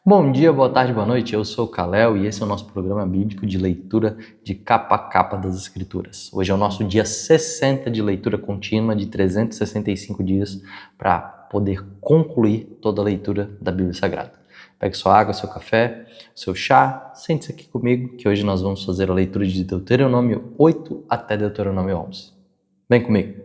Bom dia, boa tarde, boa noite. Eu sou o Kalel e esse é o nosso programa bíblico de leitura de capa a capa das Escrituras. Hoje é o nosso dia 60 de leitura contínua de 365 dias para poder concluir toda a leitura da Bíblia Sagrada. Pegue sua água, seu café, seu chá, sente-se aqui comigo que hoje nós vamos fazer a leitura de Deuteronômio 8 até Deuteronômio 11. Vem comigo.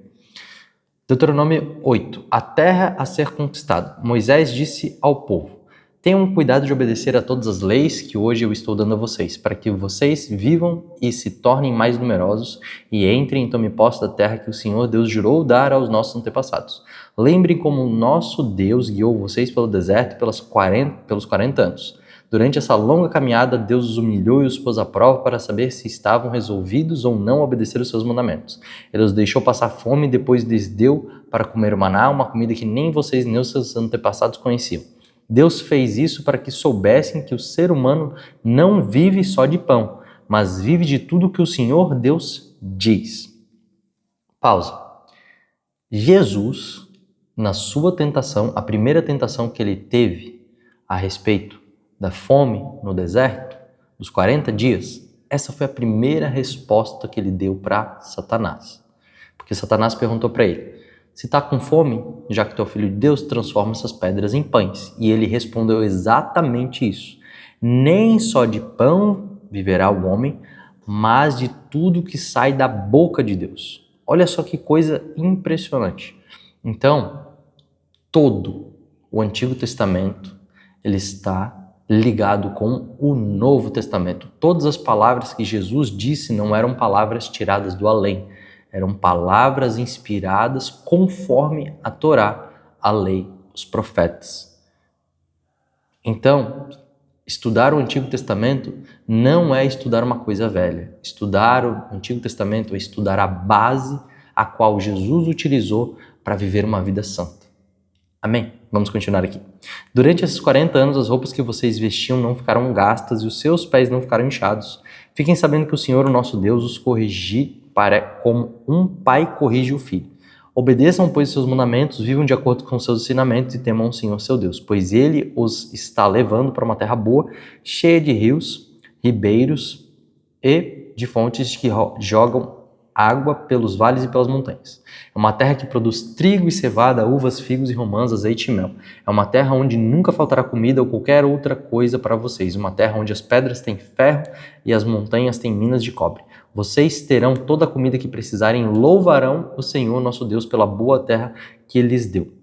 Deuteronômio 8. A terra a ser conquistada. Moisés disse ao povo: tenham cuidado de obedecer a todas as leis que hoje eu estou dando a vocês, para que vocês vivam e se tornem mais numerosos e entrem e tomem posse da terra que o Senhor Deus jurou dar aos nossos antepassados. Lembrem como o nosso Deus guiou vocês pelo deserto pelos 40 anos. Durante essa longa caminhada, Deus os humilhou e os pôs à prova para saber se estavam resolvidos ou não a obedecer os seus mandamentos. Ele os deixou passar fome e depois lhes deu para comer o maná, uma comida que nem vocês nem os seus antepassados conheciam. Deus fez isso para que soubessem que o ser humano não vive só de pão, mas vive de tudo que o Senhor Deus diz. Pausa. Jesus, na sua tentação, a primeira tentação que ele teve a respeito da fome no deserto, dos 40 dias, essa foi a primeira resposta que ele deu para Satanás. Porque Satanás perguntou para ele: se está com fome, já que tu é o filho de Deus, transforma essas pedras em pães. E ele respondeu exatamente isso. Nem só de pão viverá o homem, mas de tudo que sai da boca de Deus. Olha só que coisa impressionante. Então, todo o Antigo Testamento, ele está ligado com o Novo Testamento. Todas as palavras que Jesus disse não eram palavras tiradas do além. Eram palavras inspiradas conforme a Torá, a lei, os profetas. Então, estudar o Antigo Testamento não é estudar uma coisa velha. Estudar o Antigo Testamento é estudar a base a qual Jesus utilizou para viver uma vida santa. Amém? Vamos continuar aqui. Durante esses 40 anos, as roupas que vocês vestiam não ficaram gastas e os seus pés não ficaram inchados. Fiquem sabendo que o Senhor, o nosso Deus, os corrigiu como um pai corrige o filho. Obedeçam, pois, seus mandamentos, vivam de acordo com seus ensinamentos e temam o Senhor, seu Deus, pois Ele os está levando para uma terra boa, cheia de rios, ribeiros e de fontes que jogam água pelos vales e pelas montanhas. É uma terra que produz trigo e cevada, uvas, figos e romãs, azeite e mel. É uma terra onde nunca faltará comida ou qualquer outra coisa para vocês. Uma terra onde as pedras têm ferro e as montanhas têm minas de cobre. Vocês terão toda a comida que precisarem e louvarão o Senhor nosso Deus pela boa terra que Ele lhes deu.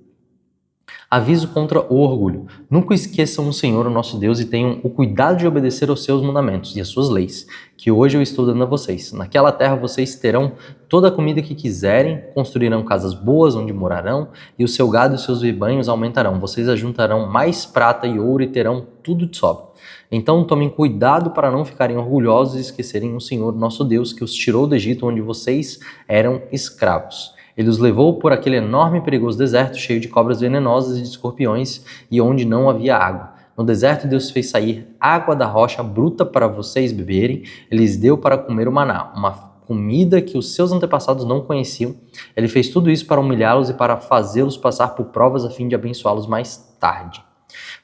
Aviso contra o orgulho. Nunca esqueçam o Senhor, o nosso Deus, e tenham o cuidado de obedecer aos seus mandamentos e às suas leis, que hoje eu estou dando a vocês. Naquela terra vocês terão toda a comida que quiserem, construirão casas boas onde morarão, e o seu gado e os seus rebanhos aumentarão. Vocês ajuntarão mais prata e ouro e terão tudo de sobra. Então tomem cuidado para não ficarem orgulhosos e esquecerem o Senhor, nosso Deus, que os tirou do Egito, onde vocês eram escravos. Ele os levou por aquele enorme e perigoso deserto, cheio de cobras venenosas e de escorpiões, e onde não havia água. No deserto, Deus fez sair água da rocha bruta para vocês beberem. Ele lhes deu para comer o maná, uma comida que os seus antepassados não conheciam. Ele fez tudo isso para humilhá-los e para fazê-los passar por provas a fim de abençoá-los mais tarde.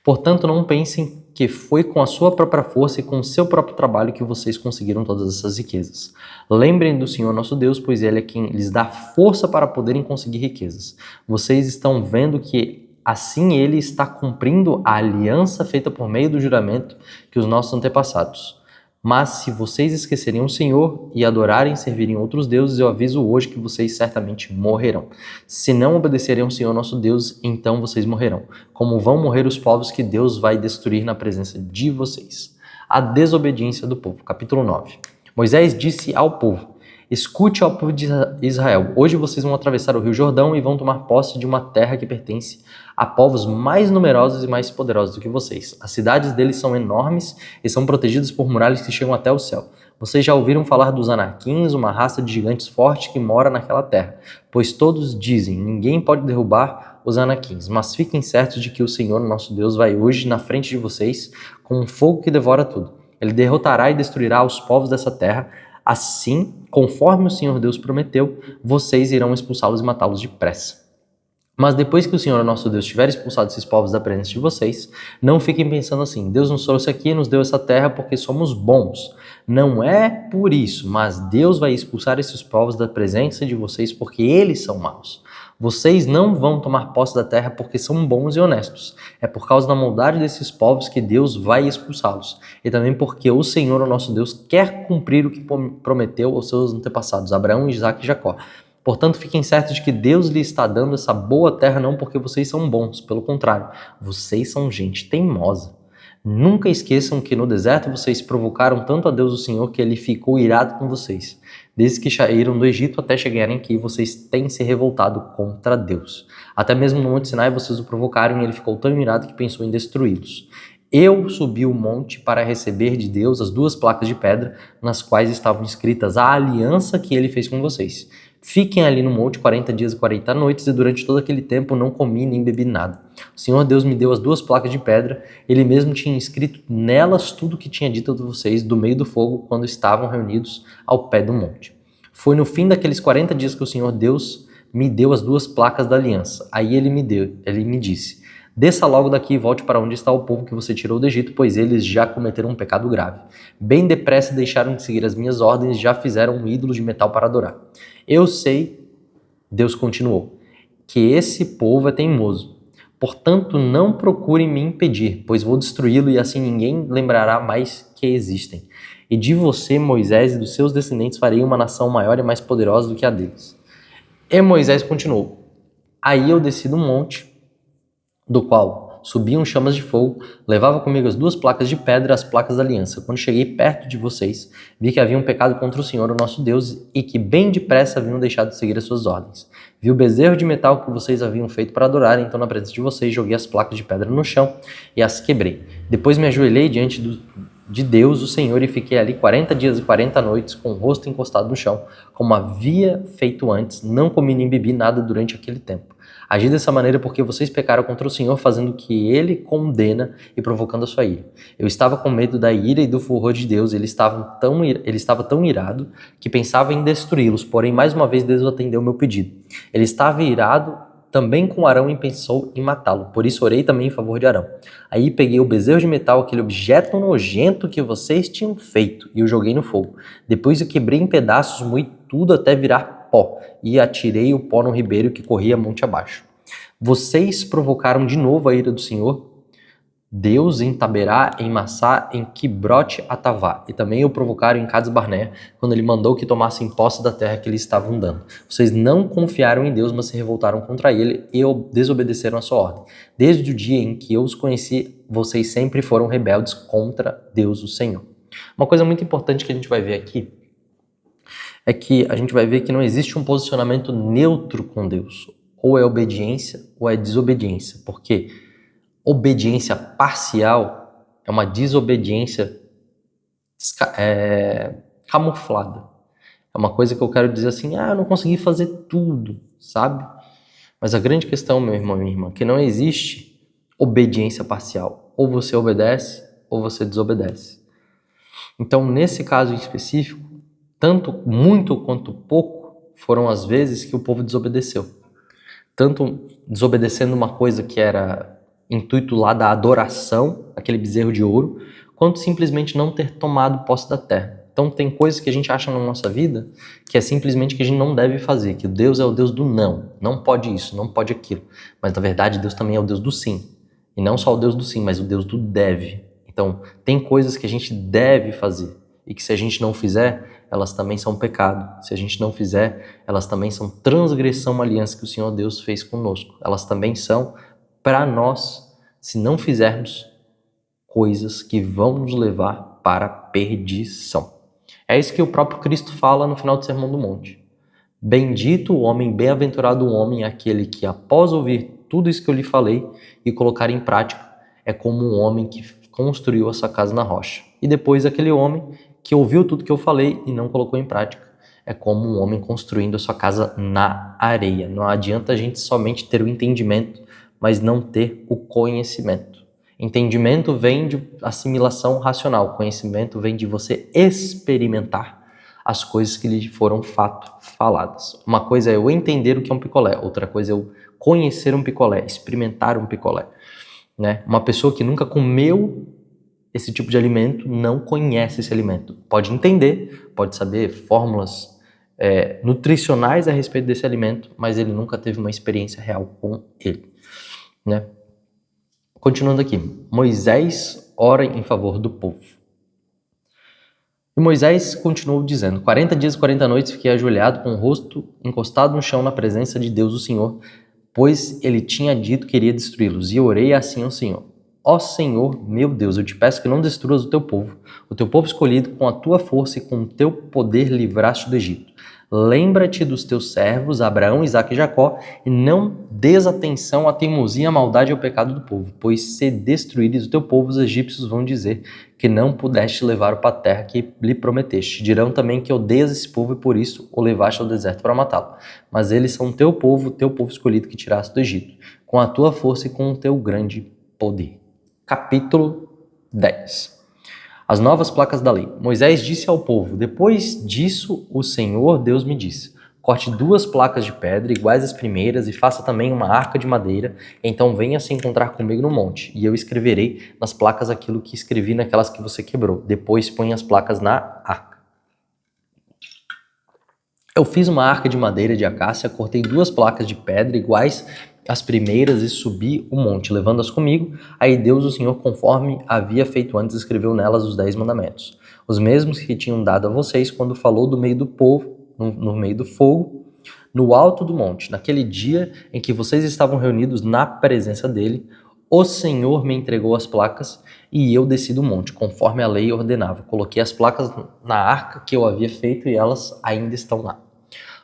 Portanto, não pensem que foi com a sua própria força e com o seu próprio trabalho que vocês conseguiram todas essas riquezas. Lembrem do Senhor nosso Deus, pois Ele é quem lhes dá força para poderem conseguir riquezas. Vocês estão vendo que assim Ele está cumprindo a aliança feita por meio do juramento que os nossos antepassados. Mas se vocês esquecerem o Senhor e adorarem e servirem outros deuses, eu aviso hoje que vocês certamente morrerão. Se não obedecerem ao Senhor nosso Deus, então vocês morrerão, como vão morrer os povos que Deus vai destruir na presença de vocês. A desobediência do povo. Capítulo 9. Moisés disse ao povo: escute ao povo de Israel, hoje vocês vão atravessar o rio Jordão e vão tomar posse de uma terra que pertence a povos mais numerosos e mais poderosos do que vocês. As cidades deles são enormes e são protegidas por muralhas que chegam até o céu. Vocês já ouviram falar dos Anaquins, uma raça de gigantes forte que mora naquela terra, pois todos dizem: ninguém pode derrubar os Anaquins, mas fiquem certos de que o Senhor, nosso Deus, vai hoje na frente de vocês com um fogo que devora tudo. Ele derrotará e destruirá os povos dessa terra. Assim, conforme o Senhor Deus prometeu, vocês irão expulsá-los e matá-los depressa. Mas depois que o Senhor, nosso Deus, tiver expulsado esses povos da presença de vocês, não fiquem pensando assim: Deus nos trouxe aqui e nos deu essa terra porque somos bons. Não é por isso, mas Deus vai expulsar esses povos da presença de vocês porque eles são maus. Vocês não vão tomar posse da terra porque são bons e honestos. É por causa da maldade desses povos que Deus vai expulsá-los. E também porque o Senhor, o nosso Deus, quer cumprir o que prometeu aos seus antepassados, Abraão, Isaque e Jacó. Portanto, fiquem certos de que Deus lhe está dando essa boa terra não porque vocês são bons, pelo contrário, vocês são gente teimosa. Nunca esqueçam que no deserto vocês provocaram tanto a Deus o Senhor que ele ficou irado com vocês. Desde que saíram do Egito até chegarem aqui, vocês têm se revoltado contra Deus. Até mesmo no Monte Sinai vocês o provocaram e ele ficou tão irado que pensou em destruí-los. Eu subi o monte para receber de Deus as 2 placas de pedra, nas quais estavam escritas a aliança que ele fez com vocês. Fiquem ali no monte 40 dias e 40 noites, e durante todo aquele tempo não comi nem bebi nada. O Senhor Deus me deu as 2 placas de pedra, ele mesmo tinha escrito nelas tudo o que tinha dito a vocês do meio do fogo quando estavam reunidos ao pé do monte. Foi no fim daqueles 40 dias que o Senhor Deus me deu as 2 placas da aliança. Aí ele me disse: desça logo daqui e volte para onde está o povo que você tirou do Egito, pois eles já cometeram um pecado grave. Bem depressa deixaram de seguir as minhas ordens e já fizeram um ídolo de metal para adorar. Eu sei, Deus continuou, que esse povo é teimoso. Portanto, não procurem me impedir, pois vou destruí-lo e assim ninguém lembrará mais que existem. E de você, Moisés, e dos seus descendentes farei uma nação maior e mais poderosa do que a deles. E Moisés continuou: aí eu desci do monte, do qual subiam chamas de fogo, levava comigo as 2 placas de pedra, as placas da aliança. Quando cheguei perto de vocês, vi que haviam pecado contra o Senhor, o nosso Deus, e que bem depressa haviam deixado de seguir as suas ordens. Vi o bezerro de metal que vocês haviam feito para adorar, então na presença de vocês joguei as placas de pedra no chão e as quebrei. Depois me ajoelhei diante de Deus, o Senhor, e fiquei ali 40 dias e 40 noites com o rosto encostado no chão, como havia feito antes. Não comi nem bebi nada durante aquele tempo. Agi dessa maneira porque vocês pecaram contra o Senhor, fazendo o que ele condena e provocando a sua ira. Eu estava com medo da ira e do furor de Deus, ele estava tão irado que pensava em destruí-los, porém mais uma vez Deus atendeu o meu pedido. Ele estava irado também com Arão e pensou em matá-lo, por isso orei também em favor de Arão. Aí peguei o bezerro de metal, aquele objeto nojento que vocês tinham feito, e o joguei no fogo. Depois eu quebrei em pedaços, moí tudo até virar pó, e atirei o pó no ribeiro que corria monte abaixo. Vocês provocaram de novo a ira do Senhor, Deus em Taberá, em Massá, em Quibrote Atavá, e também o provocaram em Cades Barnea, quando ele mandou que tomassem posse da terra que eles estavam dando. Vocês não confiaram em Deus, mas se revoltaram contra ele e desobedeceram a sua ordem. Desde o dia em que eu os conheci, vocês sempre foram rebeldes contra Deus, o Senhor. Uma coisa muito importante que a gente vai ver aqui é que a gente vai ver que não existe um posicionamento neutro com Deus. Ou é obediência ou é desobediência. Porque obediência parcial é uma desobediência camuflada. É uma coisa que eu quero dizer assim: eu não consegui fazer tudo, sabe? Mas a grande questão, meu irmão e minha irmã, é que não existe obediência parcial. Ou você obedece ou você desobedece. Então, nesse caso em específico, tanto muito quanto pouco foram as vezes que o povo desobedeceu. Tanto desobedecendo uma coisa que era intuito lá da adoração, aquele bezerro de ouro, quanto simplesmente não ter tomado posse da terra. Então tem coisas que a gente acha na nossa vida que é simplesmente que a gente não deve fazer, que Deus é o Deus do não pode isso, não pode aquilo. Mas na verdade Deus também é o Deus do sim. E não só o Deus do sim, mas o Deus do deve. Então tem coisas que a gente deve fazer e que se a gente não fizer, elas também são pecado. Se a gente não fizer, elas também são transgressão à aliança que o Senhor Deus fez conosco. Elas também são para nós, se não fizermos, coisas que vão nos levar para a perdição. É isso que o próprio Cristo fala no final do Sermão do Monte. Bendito o homem, bem-aventurado o homem, aquele que após ouvir tudo isso que eu lhe falei e colocar em prática, é como um homem que construiu a sua casa na rocha. E depois aquele homem que ouviu tudo que eu falei e não colocou em prática, é como um homem construindo a sua casa na areia. Não adianta a gente somente ter o entendimento, mas não ter o conhecimento. Entendimento vem de assimilação racional, conhecimento vem de você experimentar as coisas que lhe foram fato faladas. Uma coisa é eu entender o que é um picolé, outra coisa é eu conhecer um picolé, experimentar um picolé, né? Uma pessoa que nunca comeu esse tipo de alimento não conhece esse alimento. Pode entender, pode saber fórmulas nutricionais a respeito desse alimento, mas ele nunca teve uma experiência real com ele, né? Continuando aqui, Moisés ora em favor do povo. E Moisés continuou dizendo, 40 dias e 40 noites fiquei ajoelhado com o rosto encostado no chão na presença de Deus o Senhor, pois ele tinha dito que iria destruí-los, e orei assim ao Senhor. Ó Senhor, meu Deus, eu te peço que não destruas o teu povo escolhido, com a tua força e com o teu poder livraste do Egito. Lembra-te dos teus servos, Abraão, Isaque e Jacó, e não des atenção à teimosia, à maldade e ao pecado do povo, pois se destruíres o teu povo, os egípcios vão dizer que não pudeste levar-o para a terra que lhe prometeste. Dirão também que odeias esse povo e por isso o levaste ao deserto para matá-lo. Mas eles são teu povo escolhido que tiraste do Egito, com a tua força e com o teu grande poder. Capítulo 10. As novas placas da lei. Moisés disse ao povo, depois disso o Senhor Deus me disse, corte 2 placas de pedra iguais às primeiras e faça também uma arca de madeira, então venha se encontrar comigo no monte, e eu escreverei nas placas aquilo que escrevi naquelas que você quebrou. Depois põe as placas na arca. Eu fiz uma arca de madeira de acácia, cortei 2 placas de pedra iguais às primeiras e subi o monte, levando-as comigo. Aí Deus, o Senhor, conforme havia feito antes, escreveu nelas os 10 mandamentos, os mesmos que tinham dado a vocês quando falou do meio do povo, no meio do fogo, no alto do monte. Naquele dia em que vocês estavam reunidos na presença dele, o Senhor me entregou as placas e eu desci do monte, conforme a lei ordenava. Coloquei as placas na arca que eu havia feito e elas ainda estão lá.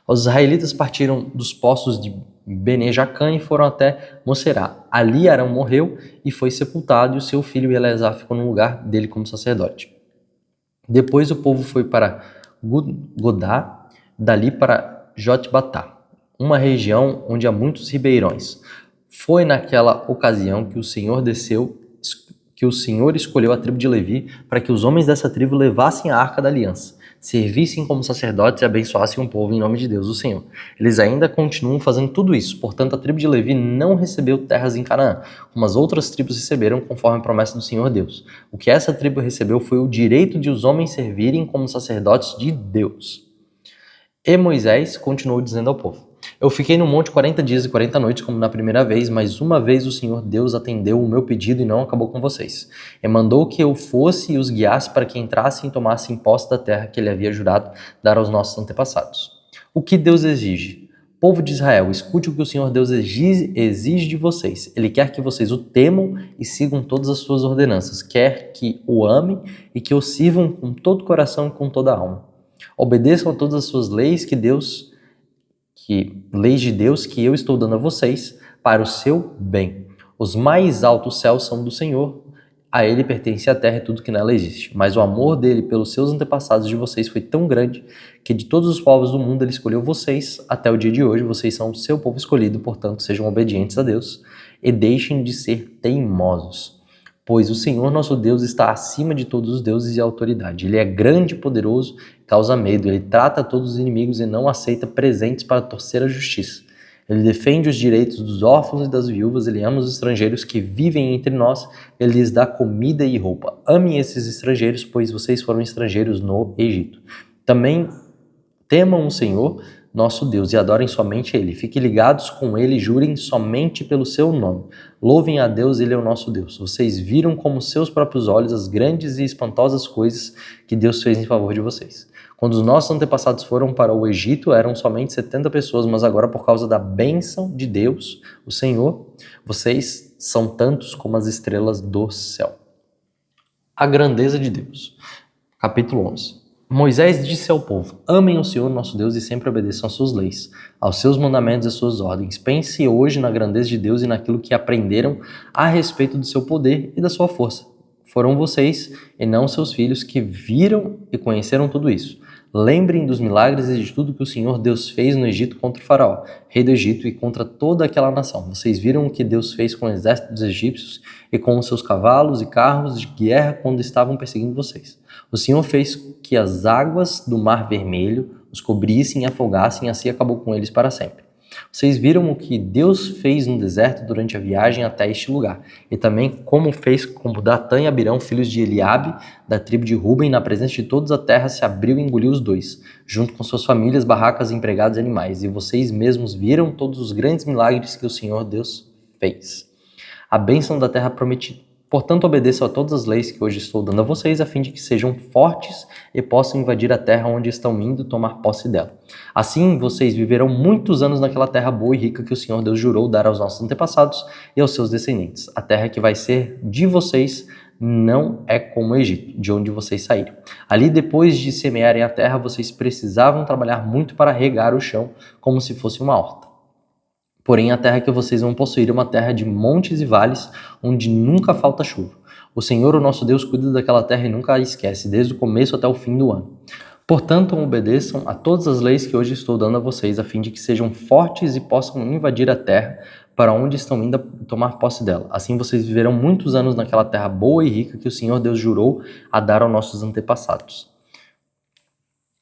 Os israelitas partiram dos poços de Bene Jacã e foram até Moserá. Ali Arão morreu e foi sepultado, e o seu filho Eleazar ficou no lugar dele como sacerdote. Depois o povo foi para Godá, dali para Jotbatá, uma região onde há muitos ribeirões. Foi naquela ocasião que o Senhor escolheu a tribo de Levi para que os homens dessa tribo levassem a arca da aliança, servissem como sacerdotes e abençoassem o povo em nome de Deus, o Senhor. Eles ainda continuam fazendo tudo isso, portanto a tribo de Levi não recebeu terras em Canaã, como as outras tribos receberam conforme a promessa do Senhor Deus. O que essa tribo recebeu foi o direito de os homens servirem como sacerdotes de Deus. E Moisés continuou dizendo ao povo, eu fiquei no monte 40 dias e 40 noites como na primeira vez, mas uma vez o Senhor Deus atendeu o meu pedido e não acabou com vocês. E mandou que eu fosse e os guiasse para que entrassem e tomassem posse da terra que ele havia jurado dar aos nossos antepassados. O que Deus exige? Povo de Israel, escute o que o Senhor Deus exige de vocês. Ele quer que vocês o temam e sigam todas as suas ordenanças. Quer que o amem e que o sirvam com todo o coração e com toda a alma. Obedeçam a todas as suas leis leis de Deus que eu estou dando a vocês para o seu bem. Os mais altos céus são do Senhor, a ele pertence a terra e tudo que nela existe. Mas o amor dele pelos seus antepassados de vocês foi tão grande que de todos os povos do mundo ele escolheu vocês. Até o dia de hoje vocês são o seu povo escolhido, portanto sejam obedientes a Deus e deixem de ser teimosos. Pois o Senhor nosso Deus está acima de todos os deuses e autoridade. Ele é grande e poderoso, causa medo. Ele trata todos os inimigos e não aceita presentes para torcer a justiça. Ele defende os direitos dos órfãos e das viúvas. Ele ama os estrangeiros que vivem entre nós. Ele lhes dá comida e roupa. Amem esses estrangeiros, pois vocês foram estrangeiros no Egito. Também temam o Senhor nosso Deus e adorem somente Ele. Fiquem ligados com Ele e jurem somente pelo seu nome. Louvem a Deus, Ele é o nosso Deus. Vocês viram com seus próprios olhos as grandes e espantosas coisas que Deus fez em favor de vocês. Quando os nossos antepassados foram para o Egito, eram somente 70 pessoas, mas agora, por causa da bênção de Deus, o Senhor, vocês são tantos como as estrelas do céu. A grandeza de Deus. Capítulo 11. Moisés disse ao povo, amem o Senhor nosso Deus e sempre obedeçam às suas leis, aos seus mandamentos e às suas ordens. Pense hoje na grandeza de Deus e naquilo que aprenderam a respeito do seu poder e da sua força. Foram vocês e não seus filhos que viram e conheceram tudo isso. Lembrem dos milagres e de tudo que o Senhor Deus fez no Egito contra o faraó, rei do Egito, e contra toda aquela nação. Vocês viram o que Deus fez com o exército dos egípcios e com os seus cavalos e carros de guerra quando estavam perseguindo vocês. O Senhor fez que as águas do Mar Vermelho os cobrissem e afogassem, e assim acabou com eles para sempre. Vocês viram o que Deus fez no deserto durante a viagem até este lugar, e também como fez com Datã e Abirão, filhos de Eliabe, da tribo de Ruben, na presença de todos a terra se abriu e engoliu os dois, junto com suas famílias, barracas, empregados e animais, e vocês mesmos viram todos os grandes milagres que o Senhor Deus fez. A bênção da terra prometida. Portanto, obedeçam a todas as leis que hoje estou dando a vocês, a fim de que sejam fortes e possam invadir a terra onde estão indo tomar posse dela. Assim, vocês viverão muitos anos naquela terra boa e rica que o Senhor Deus jurou dar aos nossos antepassados e aos seus descendentes. A terra que vai ser de vocês não é como o Egito, de onde vocês saíram. Ali, depois de semearem a terra, vocês precisavam trabalhar muito para regar o chão, como se fosse uma horta. Porém, a terra que vocês vão possuir é uma terra de montes e vales, onde nunca falta chuva. O Senhor, o nosso Deus, cuida daquela terra e nunca a esquece, desde o começo até o fim do ano. Portanto, obedeçam a todas as leis que hoje estou dando a vocês, a fim de que sejam fortes e possam invadir a terra para onde estão indo tomar posse dela. Assim vocês viverão muitos anos naquela terra boa e rica que o Senhor Deus jurou a dar aos nossos antepassados.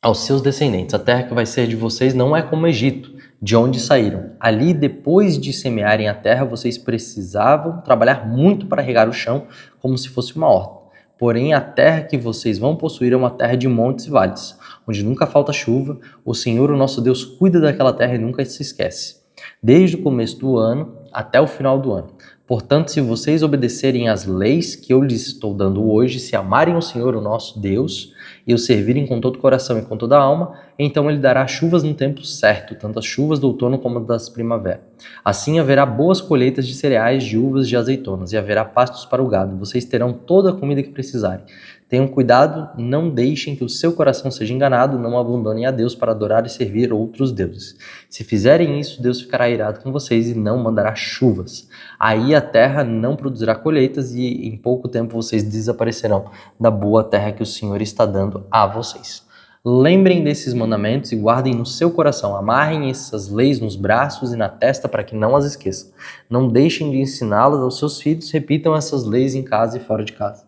Aos seus descendentes, a terra que vai ser de vocês não é como o Egito, de onde saíram. Ali, depois de semearem a terra, vocês precisavam trabalhar muito para regar o chão, como se fosse uma horta. Porém, a terra que vocês vão possuir é uma terra de montes e vales, onde nunca falta chuva. O Senhor, o nosso Deus, cuida daquela terra e nunca se esquece, desde o começo do ano até o final do ano. Portanto, se vocês obedecerem às leis que eu lhes estou dando hoje, se amarem o Senhor, o nosso Deus, e o servirem com todo o coração e com toda a alma, então ele dará chuvas no tempo certo, tanto as chuvas do outono como das primavera. Assim haverá boas colheitas de cereais, de uvas, de azeitonas, e haverá pastos para o gado. Vocês terão toda a comida que precisarem. Tenham cuidado, não deixem que o seu coração seja enganado, não abandonem a Deus para adorar e servir outros deuses. Se fizerem isso, Deus ficará irado com vocês e não mandará chuvas. Aí a terra não produzirá colheitas e em pouco tempo vocês desaparecerão da boa terra que o Senhor está dando a vocês. Lembrem desses mandamentos e guardem no seu coração. Amarrem essas leis nos braços e na testa para que não as esqueçam. Não deixem de ensiná-las aos seus filhos. Repitam essas leis em casa e fora de casa.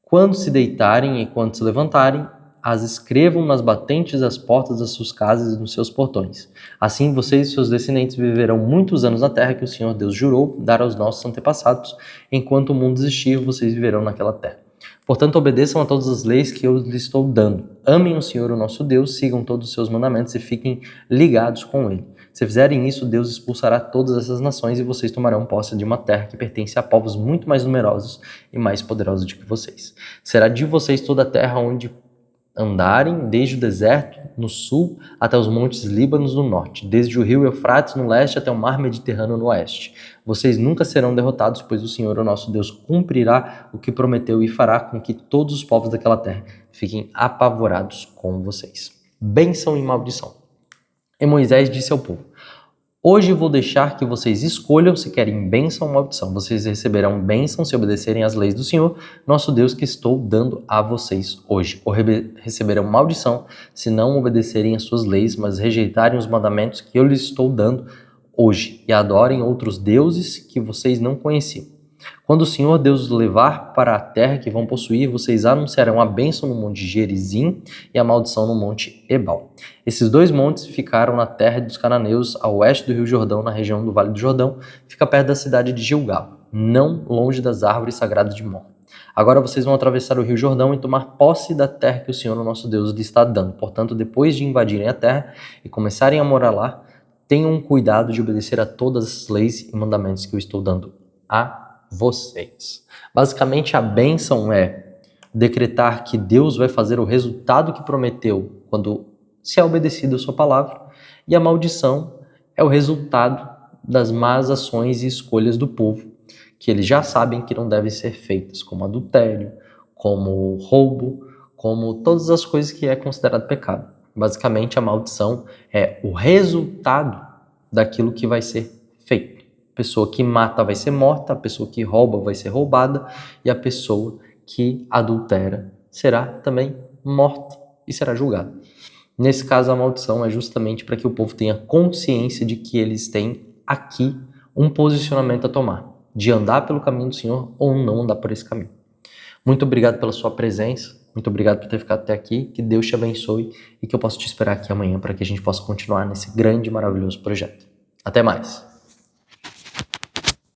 Quando se deitarem e quando se levantarem, as escrevam nas batentes das portas das suas casas e nos seus portões. Assim vocês e seus descendentes viverão muitos anos na terra que o Senhor Deus jurou dar aos nossos antepassados. Enquanto o mundo existir, vocês viverão naquela terra. Portanto, obedeçam a todas as leis que eu lhes estou dando. Amem o Senhor, o nosso Deus, sigam todos os seus mandamentos e fiquem ligados com Ele. Se fizerem isso, Deus expulsará todas essas nações e vocês tomarão posse de uma terra que pertence a povos muito mais numerosos e mais poderosos do que vocês. Será de vocês toda a terra onde andarem, desde o deserto no sul até os montes Líbanos no norte, desde o rio Eufrates no leste até o mar Mediterrâneo no oeste. Vocês nunca serão derrotados, pois o Senhor, o nosso Deus, cumprirá o que prometeu e fará com que todos os povos daquela terra fiquem apavorados com vocês. Bênção e maldição. E Moisés disse ao povo: hoje vou deixar que vocês escolham se querem bênção ou maldição. Vocês receberão bênção se obedecerem às leis do Senhor, nosso Deus, que estou dando a vocês hoje. Ou receberão maldição se não obedecerem às suas leis, mas rejeitarem os mandamentos que eu lhes estou dando hoje e adorem outros deuses que vocês não conheciam. Quando o Senhor Deus os levar para a terra que vão possuir, vocês anunciarão a bênção no monte Gerizim e a maldição no monte Ebal. Esses dois montes ficaram na terra dos cananeus, a oeste do rio Jordão, na região do Vale do Jordão, fica perto da cidade de Gilgal, não longe das árvores sagradas de Mor. Agora vocês vão atravessar o rio Jordão e tomar posse da terra que o Senhor, o nosso Deus, lhe está dando. Portanto, depois de invadirem a terra e começarem a morar lá, tenham cuidado de obedecer a todas as leis e mandamentos que eu estou dando a vocês. Basicamente, a bênção é decretar que Deus vai fazer o resultado que prometeu quando se é obedecido a sua palavra, e a maldição é o resultado das más ações e escolhas do povo, que eles já sabem que não devem ser feitas, como adultério, como roubo, como todas as coisas que é considerado pecado. Basicamente, a maldição é o resultado daquilo que vai ser feito. A pessoa que mata vai ser morta, a pessoa que rouba vai ser roubada e a pessoa que adultera será também morta e será julgada. Nesse caso, a maldição é justamente para que o povo tenha consciência de que eles têm aqui um posicionamento a tomar, de andar pelo caminho do Senhor ou não andar por esse caminho. Muito obrigado pela sua presença. Muito obrigado por ter ficado até aqui, que Deus te abençoe e que eu possa te esperar aqui amanhã para que a gente possa continuar nesse grande e maravilhoso projeto. Até mais!